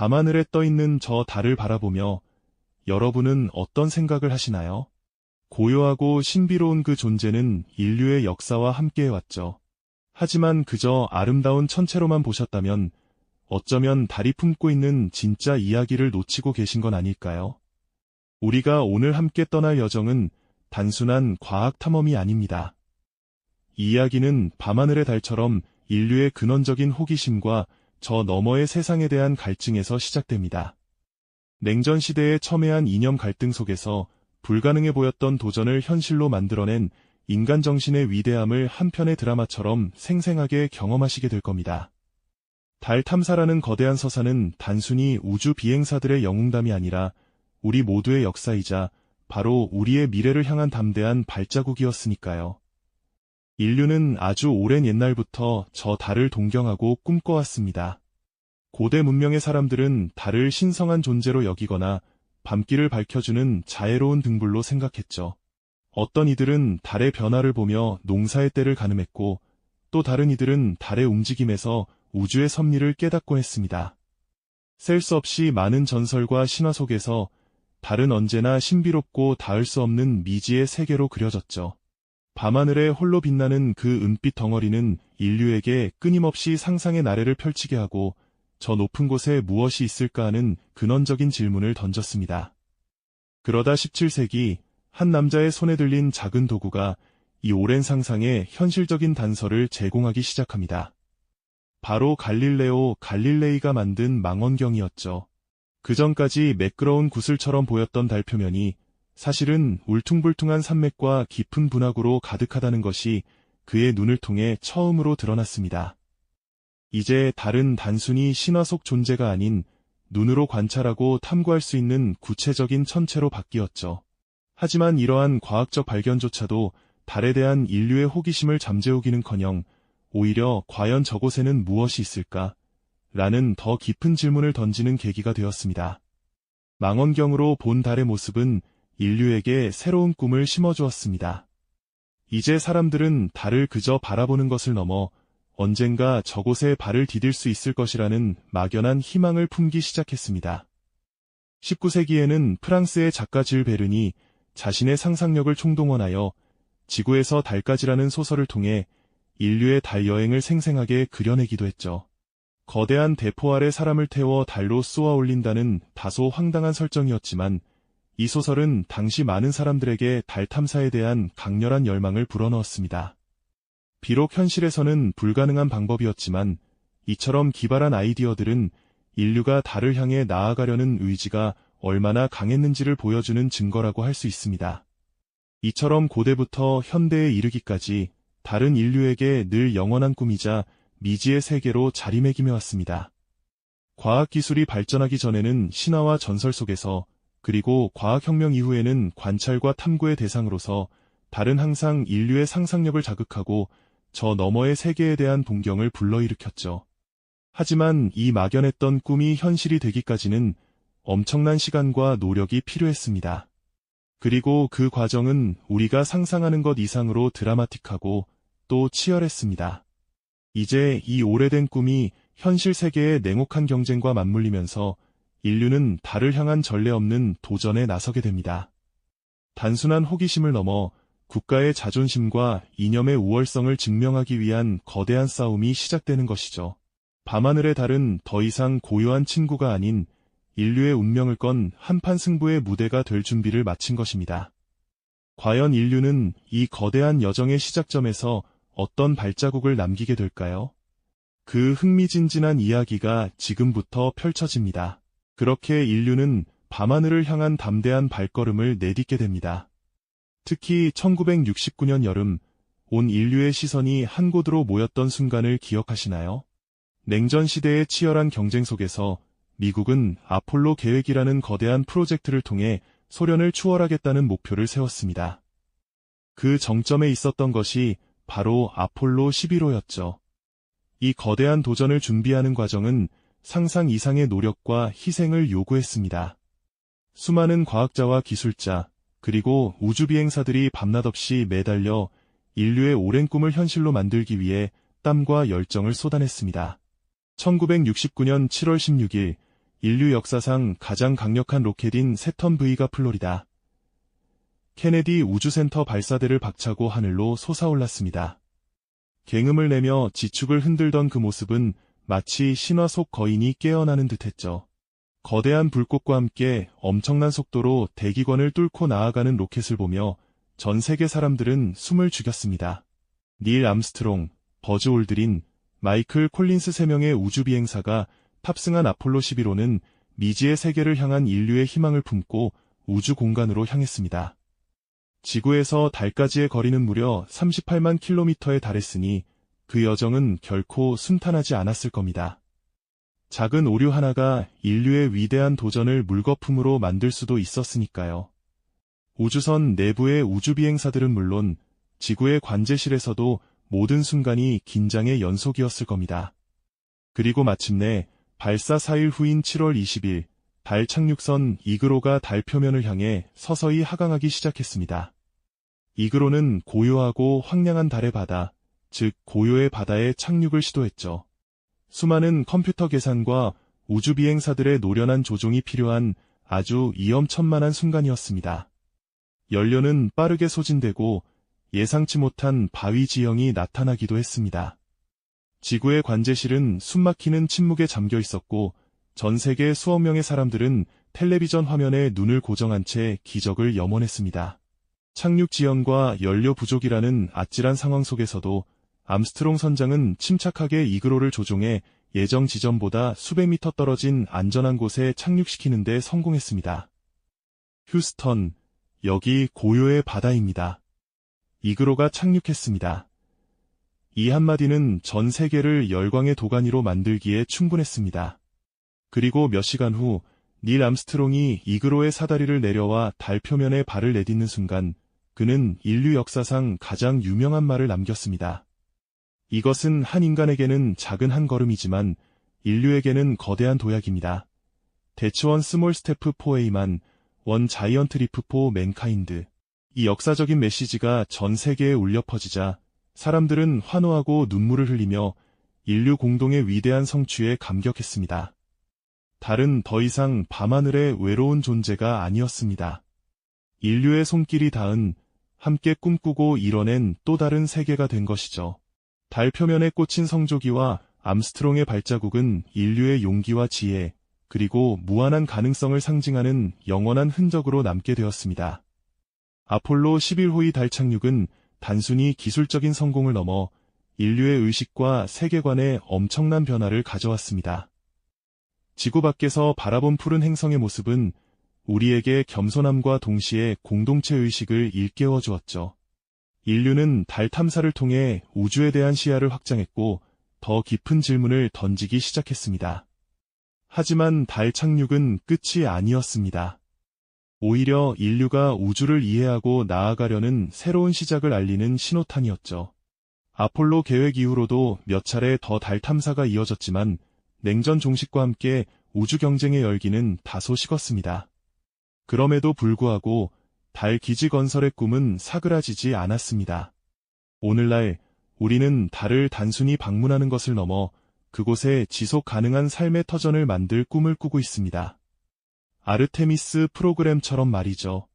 밤하늘에 떠있는 저 달을 바라보며 여러분은 어떤 생각을 하시나요? 고요하고 신비로운 그 존재는 인류의 역사와 함께해왔죠. 하지만 그저 아름다운 천체로만 보셨다면 어쩌면 달이 품고 있는 진짜 이야기를 놓치고 계신 건 아닐까요? 우리가 오늘 함께 떠날 여정은 단순한 과학 탐험이 아닙니다. 이 이야기는 밤하늘의 달처럼 인류의 근원적인 호기심과 저 너머의 세상에 대한 갈증에서 시작됩니다. 냉전 시대의 첨예한 이념 갈등 속에서 불가능해 보였던 도전을 현실로 만들어낸 인간 정신의 위대함을 한 편의 드라마처럼 생생하게 경험하시게 될 겁니다. 달 탐사라는 거대한 서사는 단순히 우주 비행사들의 영웅담이 아니라 우리 모두의 역사이자 바로 우리의 미래를 향한 담대한 발자국이었으니까요. 인류는 아주 오랜 옛날부터 저 달을 동경하고 꿈꿔왔습니다. 고대 문명의 사람들은 달을 신성한 존재로 여기거나 밤길을 밝혀주는 자애로운 등불로 생각했죠. 어떤 이들은 달의 변화를 보며 농사의 때를 가늠했고 또 다른 이들은 달의 움직임에서 우주의 섭리를 깨닫곤 했습니다. 셀 수 없이 많은 전설과 신화 속에서 달은 언제나 신비롭고 닿을 수 없는 미지의 세계로 그려졌죠. 밤하늘에 홀로 빛나는 그 은빛 덩어리는 인류에게 끊임없이 상상의 나래를 펼치게 하고 저 높은 곳에 무엇이 있을까 하는 근원적인 질문을 던졌습니다. 그러다 17세기 한 남자의 손에 들린 작은 도구가 이 오랜 상상에 현실적인 단서를 제공하기 시작합니다. 바로 갈릴레오 갈릴레이가 만든 망원경이었죠. 그전까지 매끄러운 구슬처럼 보였던 달 표면이 사실은 울퉁불퉁한 산맥과 깊은 분화구로 가득하다는 것이 그의 눈을 통해 처음으로 드러났습니다. 이제 달은 단순히 신화 속 존재가 아닌 눈으로 관찰하고 탐구할 수 있는 구체적인 천체로 바뀌었죠. 하지만 이러한 과학적 발견조차도 달에 대한 인류의 호기심을 잠재우기는커녕 오히려 과연 저곳에는 무엇이 있을까? 라는 더 깊은 질문을 던지는 계기가 되었습니다. 망원경으로 본 달의 모습은 인류에게 새로운 꿈을 심어주었습니다. 이제 사람들은 달을 그저 바라보는 것을 넘어 언젠가 저곳에 발을 디딜 수 있을 것이라는 막연한 희망을 품기 시작했습니다. 19세기에는 프랑스의 작가 질 베른이 자신의 상상력을 총동원하여 지구에서 달까지라는 소설을 통해 인류의 달 여행을 생생하게 그려내기도 했죠. 거대한 대포 아래 사람을 태워 달로 쏘아 올린다는 다소 황당한 설정이었지만 이 소설은 당시 많은 사람들에게 달 탐사에 대한 강렬한 열망을 불어넣었습니다. 비록 현실에서는 불가능한 방법이었지만 이처럼 기발한 아이디어들은 인류가 달을 향해 나아가려는 의지가 얼마나 강했는지를 보여주는 증거라고 할 수 있습니다. 이처럼 고대부터 현대에 이르기까지 달은 인류에게 늘 영원한 꿈이자 미지의 세계로 자리매김해왔습니다. 과학기술이 발전하기 전에는 신화와 전설 속에서 그리고 과학혁명 이후에는 관찰과 탐구의 대상으로서 달은 항상 인류의 상상력을 자극하고 저 너머의 세계에 대한 동경을 불러일으켰죠. 하지만 이 막연했던 꿈이 현실이 되기까지는 엄청난 시간과 노력이 필요했습니다. 그리고 그 과정은 우리가 상상하는 것 이상으로 드라마틱하고 또 치열했습니다. 이제 이 오래된 꿈이 현실 세계의 냉혹한 경쟁과 맞물리면서 인류는 달을 향한 전례 없는 도전에 나서게 됩니다. 단순한 호기심을 넘어 국가의 자존심과 이념의 우월성을 증명하기 위한 거대한 싸움이 시작되는 것이죠. 밤하늘의 달은 더 이상 고요한 친구가 아닌 인류의 운명을 건 한판 승부의 무대가 될 준비를 마친 것입니다. 과연 인류는 이 거대한 여정의 시작점에서 어떤 발자국을 남기게 될까요? 그 흥미진진한 이야기가 지금부터 펼쳐집니다. 그렇게 인류는 밤하늘을 향한 담대한 발걸음을 내딛게 됩니다. 특히 1969년 여름, 온 인류의 시선이 한 곳으로 모였던 순간을 기억하시나요? 냉전 시대의 치열한 경쟁 속에서 미국은 아폴로 계획이라는 거대한 프로젝트를 통해 소련을 추월하겠다는 목표를 세웠습니다. 그 정점에 있었던 것이 바로 아폴로 11호였죠. 이 거대한 도전을 준비하는 과정은 상상 이상의 노력과 희생을 요구했습니다. 수많은 과학자와 기술자, 그리고 우주비행사들이 밤낮 없이 매달려 인류의 오랜 꿈을 현실로 만들기 위해 땀과 열정을 쏟아냈습니다. 1969년 7월 16일 인류 역사상 가장 강력한 로켓인 세턴 V가 플로리다 케네디 우주센터 발사대를 박차고 하늘로 솟아올랐습니다. 갱음을 내며 지축을 흔들던 그 모습은 마치 신화 속 거인이 깨어나는 듯했죠. 거대한 불꽃과 함께 엄청난 속도로 대기권을 뚫고 나아가는 로켓을 보며 전 세계 사람들은 숨을 죽였습니다. 닐 암스트롱, 버즈 올드린, 마이클 콜린스 3명의 우주비행사가 탑승한 아폴로 11호는 미지의 세계를 향한 인류의 희망을 품고 우주 공간으로 향했습니다. 지구에서 달까지의 거리는 무려 38만 킬로미터에 달했으니 그 여정은 결코 순탄하지 않았을 겁니다. 작은 오류 하나가 인류의 위대한 도전을 물거품으로 만들 수도 있었으니까요. 우주선 내부의 우주비행사들은 물론 지구의 관제실에서도 모든 순간이 긴장의 연속이었을 겁니다. 그리고 마침내 발사 4일 후인 7월 20일 달 착륙선 이그로가 달 표면을 향해 서서히 하강하기 시작했습니다. 이그로는 고요하고 황량한 달의 바다, 즉 고요의 바다에 착륙을 시도했죠. 수많은 컴퓨터 계산과 우주비행사들의 노련한 조종이 필요한 아주 위험천만한 순간이었습니다. 연료는 빠르게 소진되고 예상치 못한 바위 지형이 나타나기도 했습니다. 지구의 관제실은 숨막히는 침묵에 잠겨 있었고 전 세계 수억 명의 사람들은 텔레비전 화면에 눈을 고정한 채 기적을 염원했습니다. 착륙 지연과 연료 부족이라는 아찔한 상황 속에서도 암스트롱 선장은 침착하게 이그로를 조종해 예정 지점보다 수백 미터 떨어진 안전한 곳에 착륙시키는 데 성공했습니다. 휴스턴, 여기 고요의 바다입니다. 이그로가 착륙했습니다. 이 한마디는 전 세계를 열광의 도가니로 만들기에 충분했습니다. 그리고 몇 시간 후 닐 암스트롱이 이그로의 사다리를 내려와 달 표면에 발을 내딛는 순간 그는 인류 역사상 가장 유명한 말을 남겼습니다. 이것은 한 인간에게는 작은 한 걸음이지만 인류에게는 거대한 도약입니다. That's one small step for a man, one giant leap for mankind. 이 역사적인 메시지가 전 세계에 울려 퍼지자 사람들은 환호하고 눈물을 흘리며 인류 공동의 위대한 성취에 감격했습니다. 달은 더 이상 밤하늘의 외로운 존재가 아니었습니다. 인류의 손길이 닿은, 함께 꿈꾸고 이뤄낸 또 다른 세계가 된 것이죠. 달 표면에 꽂힌 성조기와 암스트롱의 발자국은 인류의 용기와 지혜, 그리고 무한한 가능성을 상징하는 영원한 흔적으로 남게 되었습니다. 아폴로 11호의 달 착륙은 단순히 기술적인 성공을 넘어 인류의 의식과 세계관에 엄청난 변화를 가져왔습니다. 지구 밖에서 바라본 푸른 행성의 모습은 우리에게 겸손함과 동시에 공동체 의식을 일깨워 주었죠. 인류는 달 탐사를 통해 우주에 대한 시야를 확장했고 더 깊은 질문을 던지기 시작했습니다. 하지만 달 착륙은 끝이 아니었습니다. 오히려 인류가 우주를 이해하고 나아가려는 새로운 시작을 알리는 신호탄이었죠. 아폴로 계획 이후로도 몇 차례 더 달 탐사가 이어졌지만 냉전 종식과 함께 우주 경쟁의 열기는 다소 식었습니다. 그럼에도 불구하고 달 기지 건설의 꿈은 사그라지지 않았습니다. 오늘날 우리는 달을 단순히 방문하는 것을 넘어 그곳에 지속 가능한 삶의 터전을 만들 꿈을 꾸고 있습니다. 아르테미스 프로그램처럼 말이죠.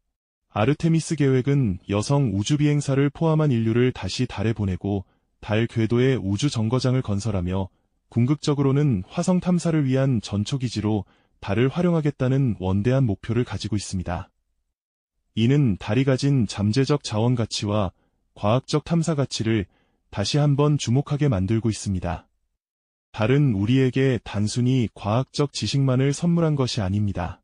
아르테미스 계획은 여성 우주비행사를 포함한 인류를 다시 달에 보내고 달 궤도에 우주 정거장을 건설하며 궁극적으로는 화성 탐사를 위한 전초기지로 달을 활용하겠다는 원대한 목표를 가지고 있습니다. 이는 달이 가진 잠재적 자원 가치와 과학적 탐사 가치를 다시 한번 주목하게 만들고 있습니다. 달은 우리에게 단순히 과학적 지식만을 선물한 것이 아닙니다.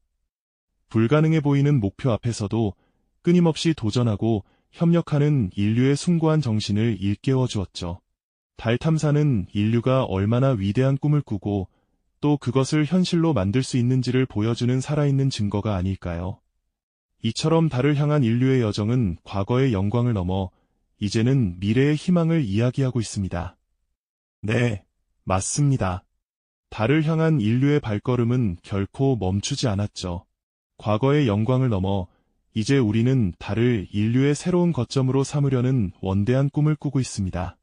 불가능해 보이는 목표 앞에서도 끊임없이 도전하고 협력하는 인류의 숭고한 정신을 일깨워 주었죠. 달 탐사는 인류가 얼마나 위대한 꿈을 꾸고 또 그것을 현실로 만들 수 있는지를 보여주는 살아있는 증거가 아닐까요? 이처럼 달을 향한 인류의 여정은 과거의 영광을 넘어 이제는 미래의 희망을 이야기하고 있습니다. 네, 맞습니다. 달을 향한 인류의 발걸음은 결코 멈추지 않았죠. 과거의 영광을 넘어 이제 우리는 달을 인류의 새로운 거점으로 삼으려는 원대한 꿈을 꾸고 있습니다.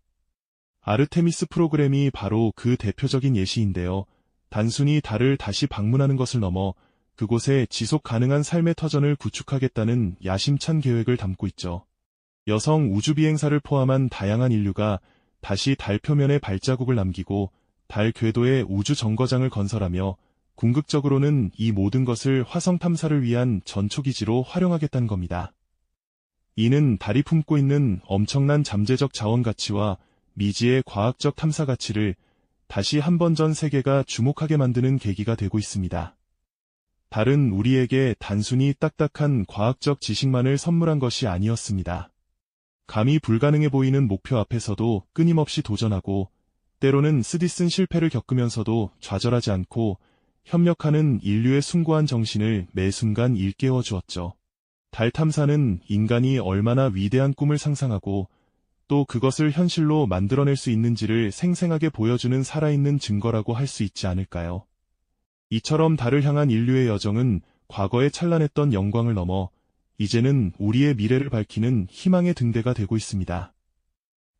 아르테미스 프로그램이 바로 그 대표적인 예시인데요. 단순히 달을 다시 방문하는 것을 넘어 그곳에 지속 가능한 삶의 터전을 구축하겠다는 야심찬 계획을 담고 있죠. 여성 우주비행사를 포함한 다양한 인류가 다시 달 표면에 발자국을 남기고 달 궤도에 우주 정거장을 건설하며 궁극적으로는 이 모든 것을 화성 탐사를 위한 전초기지로 활용하겠다는 겁니다. 이는 달이 품고 있는 엄청난 잠재적 자원 가치와 미지의 과학적 탐사 가치를 다시 한 번 전 세계가 주목하게 만드는 계기가 되고 있습니다. 달은 우리에게 단순히 딱딱한 과학적 지식만을 선물한 것이 아니었습니다. 감히 불가능해 보이는 목표 앞에서도 끊임없이 도전하고 때로는 쓰디쓴 실패를 겪으면서도 좌절하지 않고 협력하는 인류의 숭고한 정신을 매 순간 일깨워 주었죠. 달 탐사는 인간이 얼마나 위대한 꿈을 상상하고 또 그것을 현실로 만들어낼 수 있는지를 생생하게 보여주는 살아있는 증거라고 할 수 있지 않을까요? 이처럼 달을 향한 인류의 여정은 과거에 찬란했던 영광을 넘어 이제는 우리의 미래를 밝히는 희망의 등대가 되고 있습니다.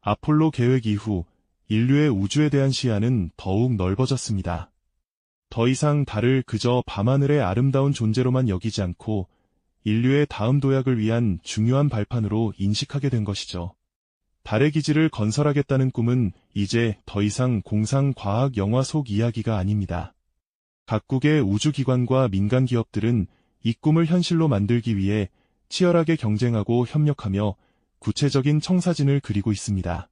아폴로 계획 이후 인류의 우주에 대한 시야는 더욱 넓어졌습니다. 더 이상 달을 그저 밤하늘의 아름다운 존재로만 여기지 않고 인류의 다음 도약을 위한 중요한 발판으로 인식하게 된 것이죠. 달의 기지를 건설하겠다는 꿈은 이제 더 이상 공상 과학 영화 속 이야기가 아닙니다. 각국의 우주기관과 민간 기업들은 이 꿈을 현실로 만들기 위해 치열하게 경쟁하고 협력하며 구체적인 청사진을 그리고 있습니다.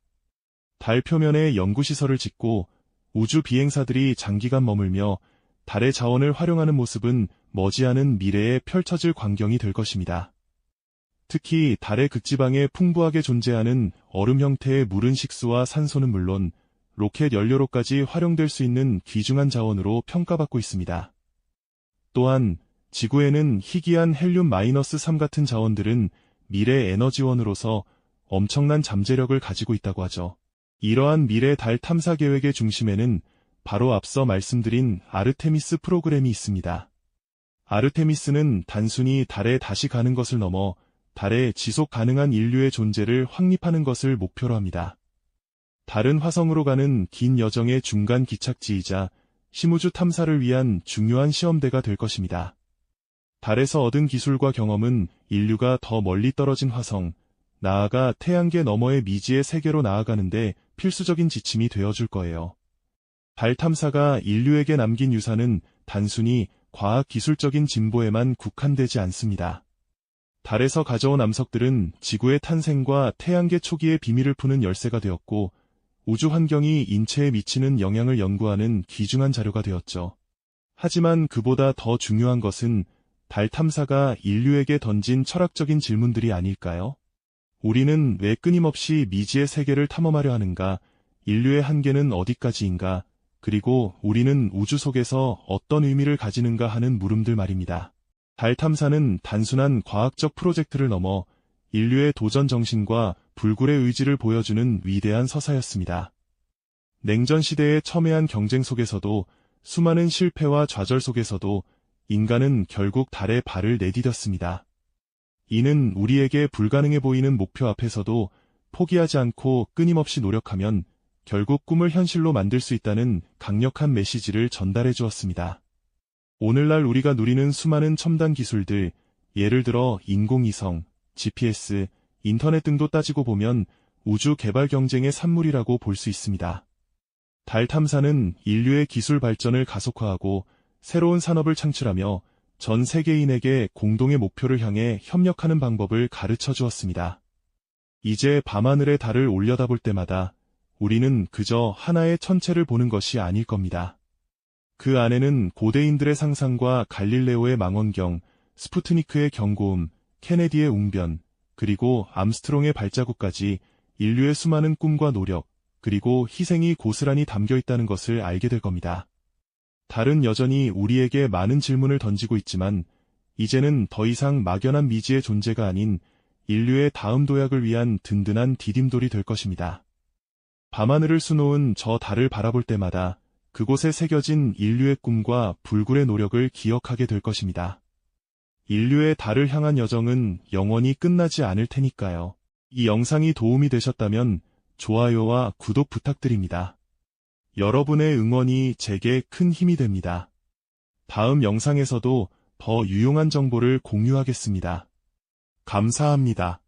달 표면에 연구시설을 짓고 우주 비행사들이 장기간 머물며 달의 자원을 활용하는 모습은 머지않은 미래에 펼쳐질 광경이 될 것입니다. 특히 달의 극지방에 풍부하게 존재하는 얼음 형태의 물은 식수와 산소는 물론 로켓 연료로까지 활용될 수 있는 귀중한 자원으로 평가받고 있습니다. 또한 지구에는 희귀한 헬륨-3 같은 자원들은 미래 에너지원으로서 엄청난 잠재력을 가지고 있다고 하죠. 이러한 미래 달 탐사 계획의 중심에는 바로 앞서 말씀드린 아르테미스 프로그램이 있습니다. 아르테미스는 단순히 달에 다시 가는 것을 넘어 달에 지속 가능한 인류의 존재를 확립하는 것을 목표로 합니다. 달은 화성으로 가는 긴 여정의 중간 기착지이자 심우주 탐사를 위한 중요한 시험대가 될 것입니다. 달에서 얻은 기술과 경험은 인류가 더 멀리 떨어진 화성, 나아가 태양계 너머의 미지의 세계로 나아가는데 필수적인 지침이 되어줄 거예요. 달 탐사가 인류에게 남긴 유산은 단순히 과학기술적인 진보에만 국한되지 않습니다. 달에서 가져온 암석들은 지구의 탄생과 태양계 초기의 비밀을 푸는 열쇠가 되었고, 우주 환경이 인체에 미치는 영향을 연구하는 귀중한 자료가 되었죠. 하지만 그보다 더 중요한 것은 달 탐사가 인류에게 던진 철학적인 질문들이 아닐까요? 우리는 왜 끊임없이 미지의 세계를 탐험하려 하는가? 인류의 한계는 어디까지인가? 그리고 우리는 우주 속에서 어떤 의미를 가지는가 하는 물음들 말입니다. 달 탐사는 단순한 과학적 프로젝트를 넘어 인류의 도전 정신과 불굴의 의지를 보여주는 위대한 서사였습니다. 냉전 시대의 첨예한 경쟁 속에서도 수많은 실패와 좌절 속에서도 인간은 결국 달에 발을 내디뎠습니다. 이는 우리에게 불가능해 보이는 목표 앞에서도 포기하지 않고 끊임없이 노력하면 결국 꿈을 현실로 만들 수 있다는 강력한 메시지를 전달해 주었습니다. 오늘날 우리가 누리는 수많은 첨단 기술들, 예를 들어 인공위성, GPS, 인터넷 등도 따지고 보면 우주 개발 경쟁의 산물이라고 볼 수 있습니다. 달 탐사는 인류의 기술 발전을 가속화하고 새로운 산업을 창출하며 전 세계인에게 공동의 목표를 향해 협력하는 방법을 가르쳐 주었습니다. 이제 밤하늘의 달을 올려다볼 때마다 우리는 그저 하나의 천체를 보는 것이 아닐 겁니다. 그 안에는 고대인들의 상상과 갈릴레오의 망원경, 스푸트니크의 경고음, 케네디의 웅변, 그리고 암스트롱의 발자국까지 인류의 수많은 꿈과 노력, 그리고 희생이 고스란히 담겨 있다는 것을 알게 될 겁니다. 달은 여전히 우리에게 많은 질문을 던지고 있지만 이제는 더 이상 막연한 미지의 존재가 아닌 인류의 다음 도약을 위한 든든한 디딤돌이 될 것입니다. 밤하늘을 수놓은 저 달을 바라볼 때마다 그곳에 새겨진 인류의 꿈과 불굴의 노력을 기억하게 될 것입니다. 인류의 달을 향한 여정은 영원히 끝나지 않을 테니까요. 이 영상이 도움이 되셨다면 좋아요와 구독 부탁드립니다. 여러분의 응원이 제게 큰 힘이 됩니다. 다음 영상에서도 더 유용한 정보를 공유하겠습니다. 감사합니다.